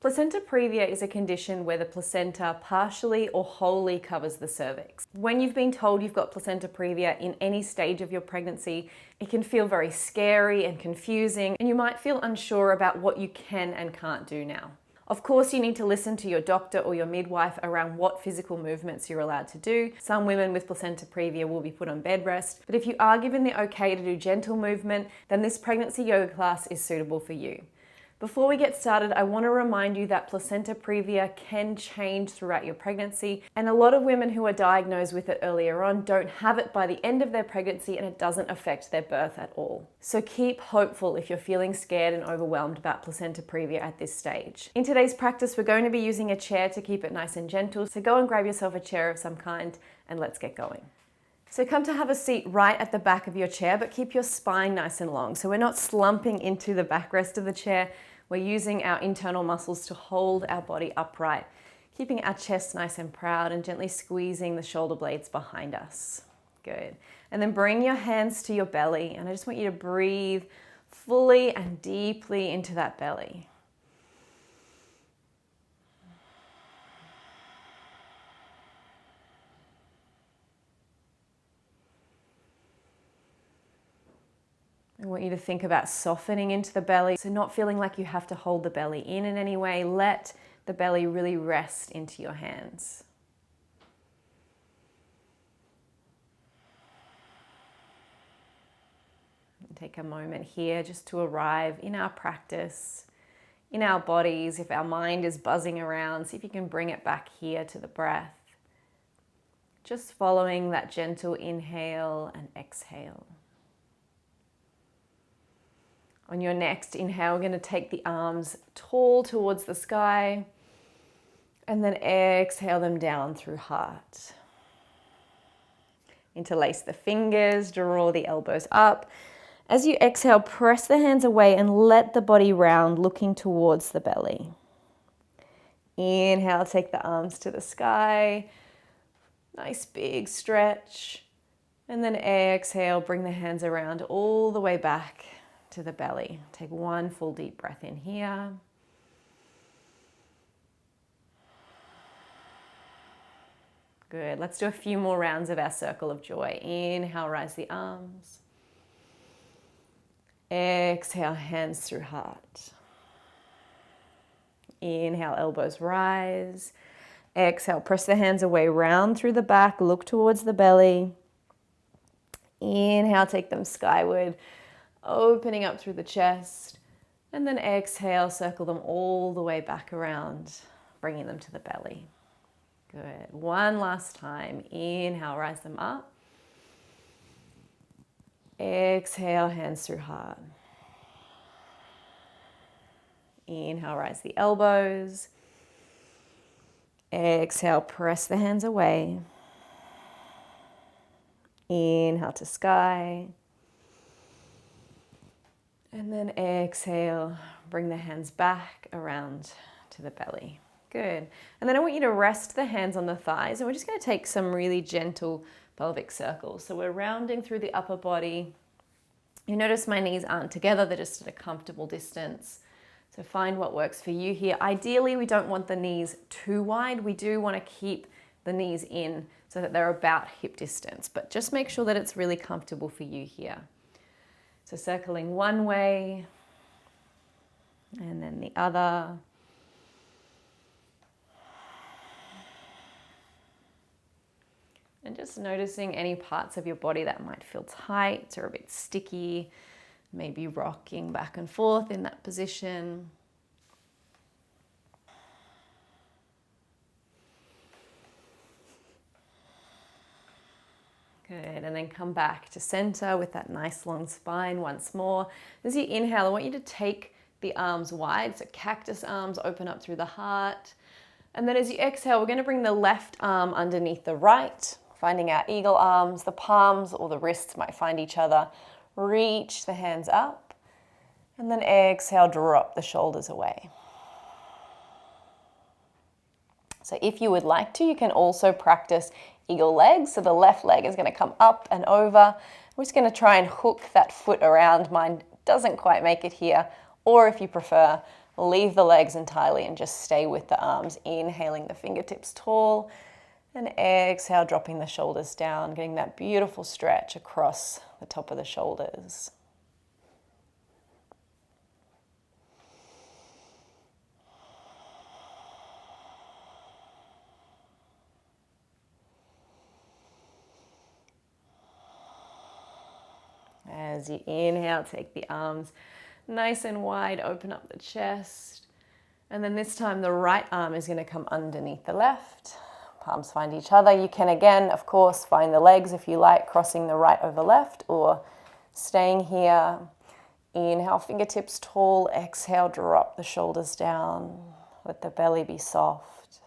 Placenta previa is a condition where the placenta partially or wholly covers the cervix. When you've been told you've got placenta previa in any stage of your pregnancy, it can feel very scary and confusing, and you might feel unsure about what you can and can't do now. Of course, you need to listen to your doctor or your midwife around what physical movements you're allowed to do. Some women with placenta previa will be put on bed rest, but if you are given the okay to do gentle movement, then this pregnancy yoga class is suitable for you. Before we get started, I want to remind you that placenta previa can change throughout your pregnancy, and a lot of women who are diagnosed with it earlier on don't have it by the end of their pregnancy, and it doesn't affect their birth at all. So keep hopeful if you're feeling scared and overwhelmed about placenta previa at this stage. In today's practice, we're going to be using a chair to keep it nice and gentle, so go and grab yourself a chair of some kind and let's get going. So come to have a seat right at the back of your chair, but keep your spine nice and long. So we're not slumping into the backrest of the chair. We're using our internal muscles to hold our body upright, keeping our chest nice and proud and gently squeezing the shoulder blades behind us. Good. And then bring your hands to your belly, and I just want you to breathe fully and deeply into that belly. I want you to think about softening into the belly, so not feeling like you have to hold the belly in any way. Let the belly really rest into your hands. Take a moment here just to arrive in our practice, in our bodies. If our mind is buzzing around, see if you can bring it back here to the breath. Just following that gentle inhale and exhale. On your next inhale, we're going to take the arms tall towards the sky and then exhale them down through heart. Interlace the fingers, draw the elbows up. As you exhale, press the hands away and let the body round, looking towards the belly. Inhale, take the arms to the sky. Nice big stretch. And then exhale, bring the hands around all the way back to the belly. Take one full deep breath in here. Good. Let's do a few more rounds of our circle of joy. Inhale, rise the arms. Exhale, hands through heart. Inhale, elbows rise. Exhale, press the hands away, round through the back, look towards the belly. Inhale, take them skyward, opening up through the chest, and then exhale, circle them all the way back around, bringing them to the belly. Good. One last time. Inhale, rise them up. Exhale, hands through heart. Inhale, rise the elbows. Exhale, press the hands away. Inhale to sky. And then exhale, bring the hands back around to the belly. Good. And then I want you to rest the hands on the thighs, and we're just going to take some really gentle pelvic circles. So we're rounding through the upper body. You notice my knees aren't together, they're just at a comfortable distance. So find what works for you here. Ideally, we don't want the knees too wide. We do want to keep the knees in so that they're about hip distance, but just make sure that it's really comfortable for you here. So circling one way and then the other. And just noticing any parts of your body that might feel tight or a bit sticky, maybe rocking back and forth in that position. Good, and then come back to center with that nice long spine once more. As you inhale, I want you to take the arms wide, so cactus arms open up through the heart. And then as you exhale, we're going to bring the left arm underneath the right, finding our eagle arms. The palms or the wrists might find each other. Reach the hands up, and then exhale, drop the shoulders away. So if you would like to, you can also practice eagle legs. So the left leg is going to come up and over. We're just going to try and hook that foot around. Mine doesn't quite make it here. Or if you prefer, leave the legs entirely and just stay with the arms. Inhaling the fingertips tall, and exhale, dropping the shoulders down, getting that beautiful stretch across the top of the shoulders. As you inhale, take the arms nice and wide, open up the chest. And then this time the right arm is going to come underneath the left. Palms find each other. You can again, of course, find the legs if you like, crossing the right over left or staying here. Inhale, fingertips tall. Exhale, drop the shoulders down. Let the belly be soft.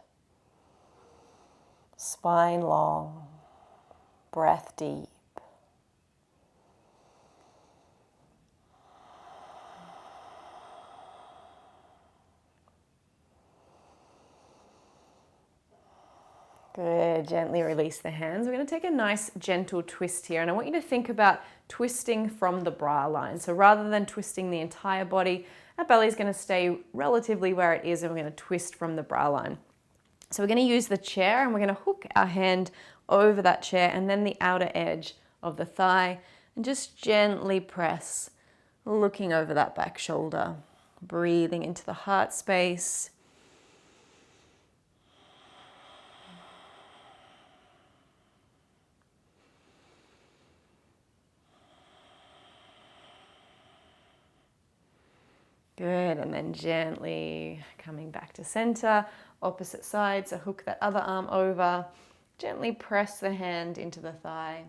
Spine long. Breath deep. Good, gently release the hands. We're going to take a nice gentle twist here, and I want you to think about twisting from the bra line. So rather than twisting the entire body, our belly is going to stay relatively where it is, and we're going to twist from the bra line. So we're going to use the chair, and we're going to hook our hand over that chair and then the outer edge of the thigh, and just gently press, looking over that back shoulder, breathing into the heart space. Good, and then gently coming back to center, opposite side, so hook that other arm over, gently press the hand into the thigh.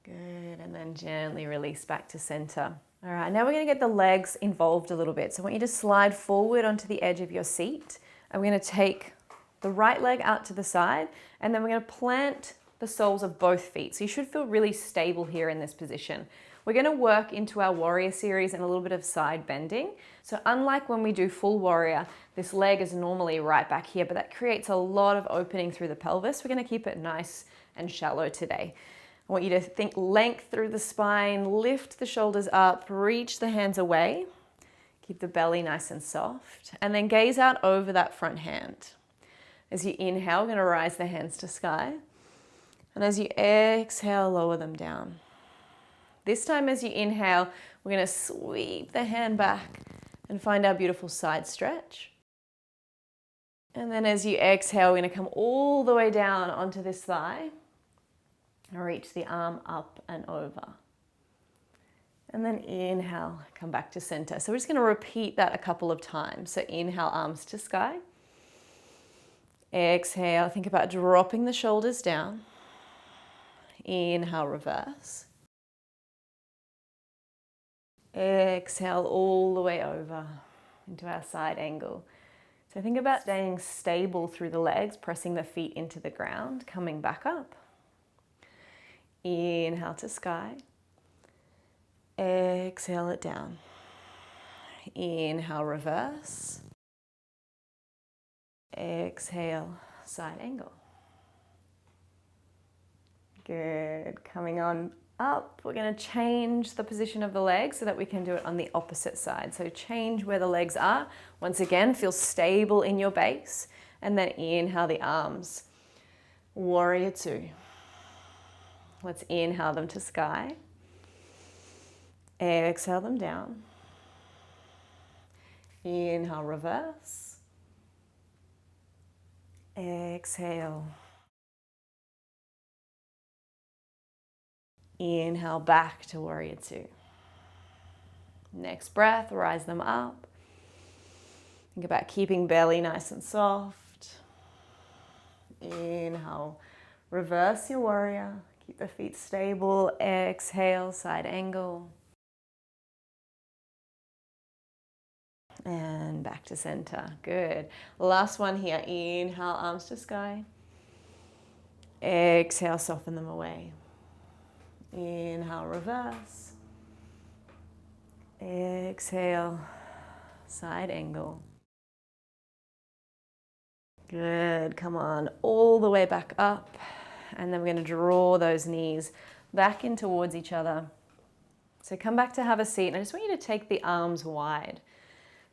Good, and then gently release back to center. All right, now we're going to get the legs involved a little bit. So I want you to slide forward onto the edge of your seat. And we're going to take the right leg out to the side, and then we're going to plant the soles of both feet. So you should feel really stable here in this position. We're going to work into our warrior series and a little bit of side bending. So unlike when we do full warrior, this leg is normally right back here, but that creates a lot of opening through the pelvis. We're going to keep it nice and shallow today. I want you to think length through the spine, lift the shoulders up, reach the hands away, keep the belly nice and soft, and then gaze out over that front hand. As you inhale, we're going to rise the hands to sky, and as you exhale, lower them down. This time as you inhale, we're going to sweep the hand back and find our beautiful side stretch. And then as you exhale, we're going to come all the way down onto this thigh. Reach the arm up and over. And then inhale, come back to center. So we're just going to repeat that a couple of times. So inhale, arms to sky. Exhale, think about dropping the shoulders down. Inhale, reverse. Exhale all the way over into our side angle. So think about staying stable through the legs, pressing the feet into the ground, coming back up. Inhale to sky. Exhale it down. Inhale, reverse. Exhale, side angle. Good. Coming on up, we're going to change the position of the legs so that we can do it on the opposite side. So change where the legs are. Once again, feel stable in your base. And then inhale the arms. Warrior two. Let's inhale them to sky. Exhale them down. Inhale, reverse. Exhale. Inhale back to warrior two. Next breath, rise them up. Think about keeping belly nice and soft. Inhale, reverse your warrior. Keep the feet stable. Exhale, side angle. And back to center. Good. Last one here. Inhale, arms to sky. Exhale, soften them away. Inhale, reverse. Exhale, side angle. Good, come on, all the way back up. And then we're going to draw those knees back in towards each other. So come back to have a seat, and I just want you to take the arms wide.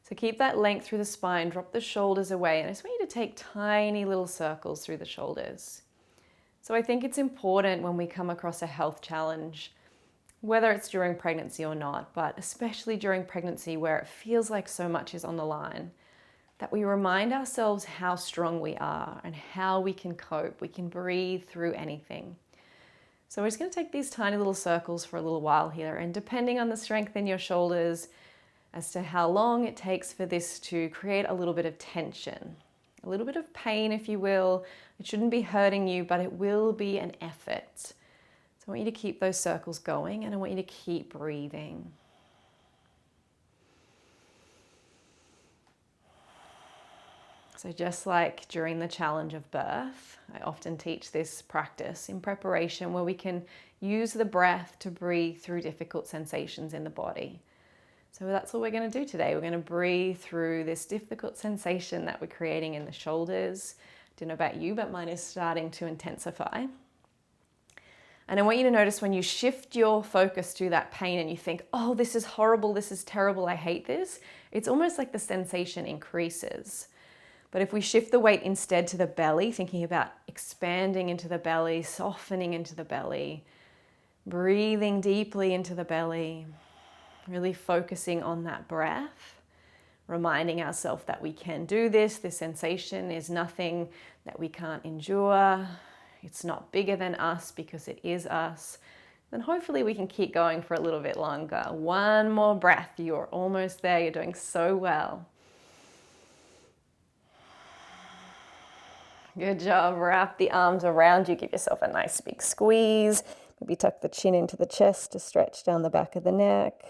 So keep that length through the spine, drop the shoulders away, and I just want you to take tiny little circles through the shoulders. So I think it's important when we come across a health challenge, whether it's during pregnancy or not, but especially during pregnancy where it feels like so much is on the line, that we remind ourselves how strong we are and how we can cope. We can breathe through anything. So we're just going to take these tiny little circles for a little while here, and depending on the strength in your shoulders as to how long it takes for this to create a little bit of tension, a little bit of pain, if you will. It shouldn't be hurting you, but it will be an effort. So I want you to keep those circles going, and I want you to keep breathing. So just like during the challenge of birth, I often teach this practice in preparation where we can use the breath to breathe through difficult sensations in the body. So that's what we're going to do today. We're going to breathe through this difficult sensation that we're creating in the shoulders. Don't know about you, but mine is starting to intensify. And I want you to notice when you shift your focus to that pain and you think, oh, this is horrible, this is terrible, I hate this, it's almost like the sensation increases. But if we shift the weight instead to the belly, thinking about expanding into the belly, softening into the belly, breathing deeply into the belly, really focusing on that breath, reminding ourselves that we can do this. This sensation is nothing that we can't endure. It's not bigger than us because it is us. Then hopefully we can keep going for a little bit longer. One more breath. You're almost there. You're doing so well. Good job. Wrap the arms around you. Give yourself a nice big squeeze. Maybe tuck the chin into the chest to stretch down the back of the neck.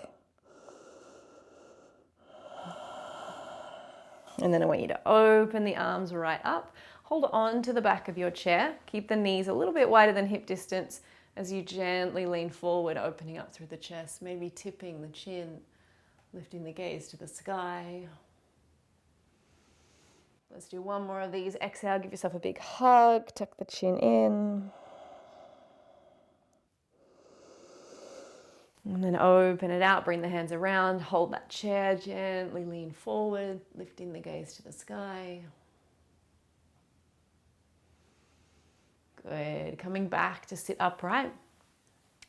And then I want you to open the arms right up. Hold on to the back of your chair. Keep the knees a little bit wider than hip distance as you gently lean forward, opening up through the chest, maybe tipping the chin, lifting the gaze to the sky. Let's do one more of these. Exhale, give yourself a big hug, tuck the chin in. And then open it out, bring the hands around, hold that chair, gently lean forward, lifting the gaze to the sky. Good, coming back to sit upright.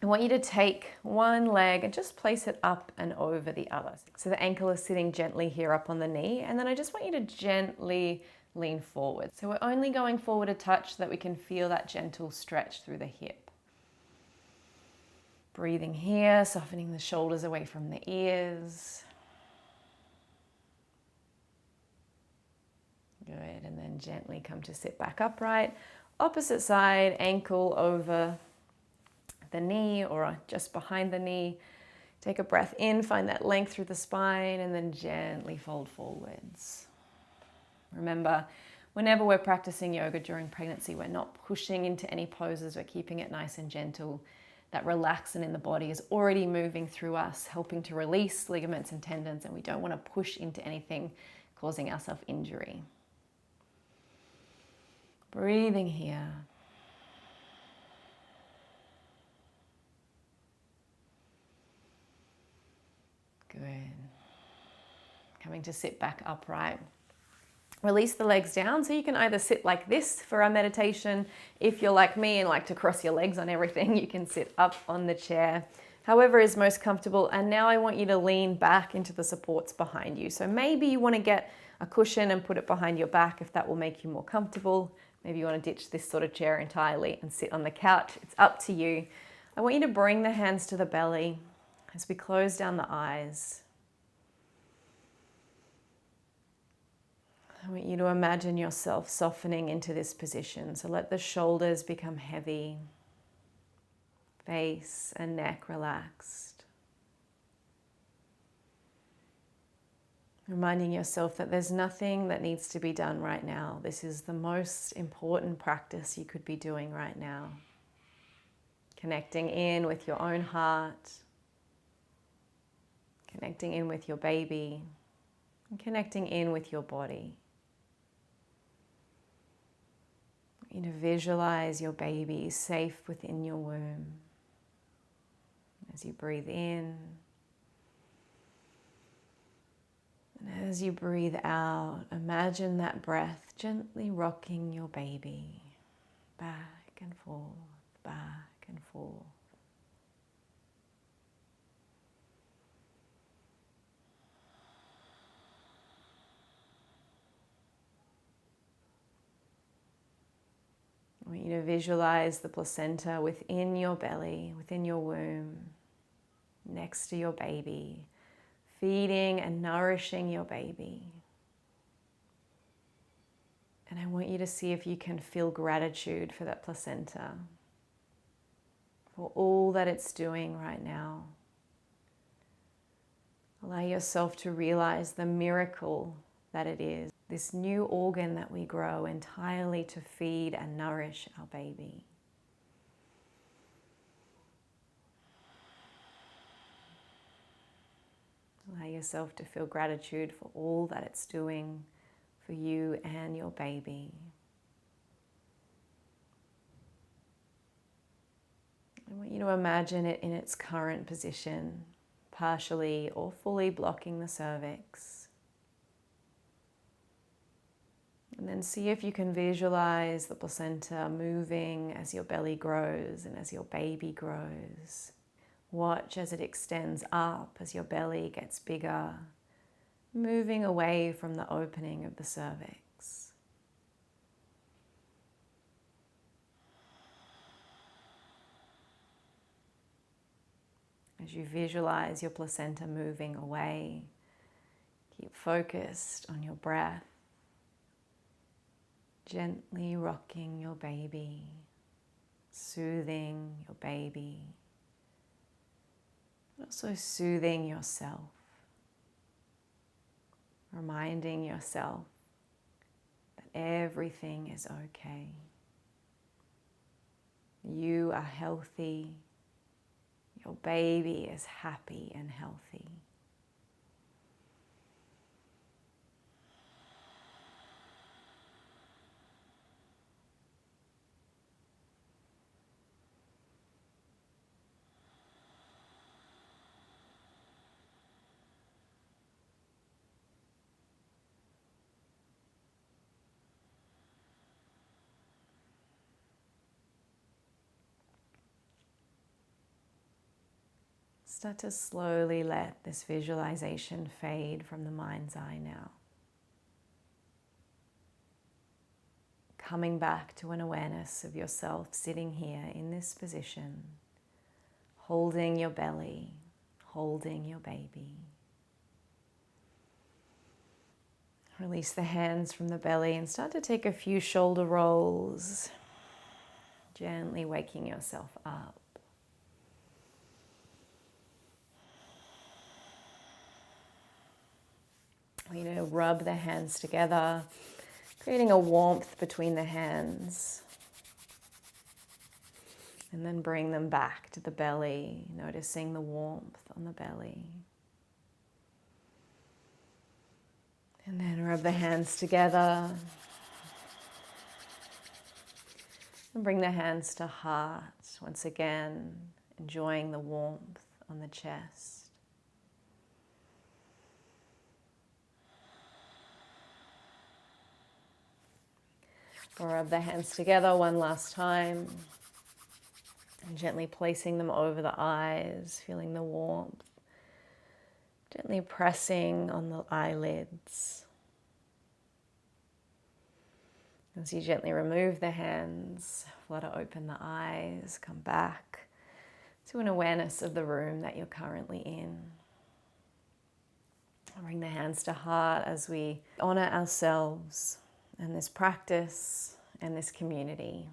I want you to take one leg and just place it up and over the other. So the ankle is sitting gently here up on the knee, and then I just want you to gently lean forward. So we're only going forward a touch so that we can feel that gentle stretch through the hip. Breathing here, softening the shoulders away from the ears. Good, and then gently come to sit back upright. Opposite side, ankle over the knee or just behind the knee. Take a breath in, find that length through the spine, and then gently fold forwards. Remember, whenever we're practicing yoga during pregnancy, we're not pushing into any poses, we're keeping it nice and gentle. That relaxant in the body is already moving through us, helping to release ligaments and tendons, and we don't want to push into anything causing ourselves injury. Breathing here. Good. Coming to sit back upright. Release the legs down, so you can either sit like this for our meditation. If you're like me and like to cross your legs on everything, you can sit up on the chair, however is most comfortable. And now I want you to lean back into the supports behind you. So maybe you want to get a cushion and put it behind your back if that will make you more comfortable. Maybe you want to ditch this sort of chair entirely and sit on the couch. It's up to you. I want you to bring the hands to the belly as we close down the eyes. I want you to imagine yourself softening into this position. So let the shoulders become heavy, face and neck relaxed. Reminding yourself that there's nothing that needs to be done right now. This is the most important practice you could be doing right now. Connecting in with your own heart, connecting in with your baby, and connecting in with your body. You know, visualize your baby safe within your womb. As you breathe in, and as you breathe out, imagine that breath gently rocking your baby back and forth, back and forth. I want you to visualize the placenta within your belly, within your womb, next to your baby, feeding and nourishing your baby. And I want you to see if you can feel gratitude for that placenta, for all that it's doing right now. Allow yourself to realize the miracle that it is, this new organ that we grow entirely to feed and nourish our baby. Allow yourself to feel gratitude for all that it's doing for you and your baby. I want you to imagine it in its current position, partially or fully blocking the cervix. And then see if you can visualize the placenta moving as your belly grows and as your baby grows. Watch as it extends up as your belly gets bigger, moving away from the opening of the cervix. As you visualize your placenta moving away, keep focused on your breath, gently rocking your baby, soothing your baby, but also soothing yourself, reminding yourself that everything is okay. You are healthy. Your baby is happy and healthy. Start to slowly let this visualization fade from the mind's eye now. Coming back to an awareness of yourself sitting here in this position, holding your belly, holding your baby. Release the hands from the belly and start to take a few shoulder rolls, gently waking yourself up. You know, rub the hands together, creating a warmth between the hands. And then bring them back to the belly, noticing the warmth on the belly. And then rub the hands together. And bring the hands to heart, once again, enjoying the warmth on the chest. Rub the hands together one last time. And gently placing them over the eyes, feeling the warmth. Gently pressing on the eyelids. As you gently remove the hands, flutter open the eyes, come back to an awareness of the room that you're currently in. Bring the hands to heart as we honor ourselves and this practice and this community.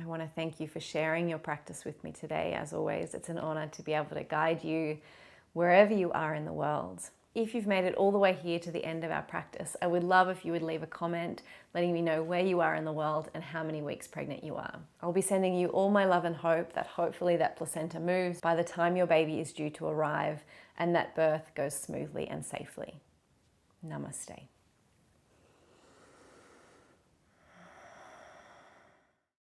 I want to thank you for sharing your practice with me today. As always, it's an honor to be able to guide you wherever you are in the world. If you've made it all the way here to the end of our practice, I would love if you would leave a comment letting me know where you are in the world and how many weeks pregnant you are. I'll be sending you all my love and hope that hopefully that placenta moves by the time your baby is due to arrive and that birth goes smoothly and safely. Namaste.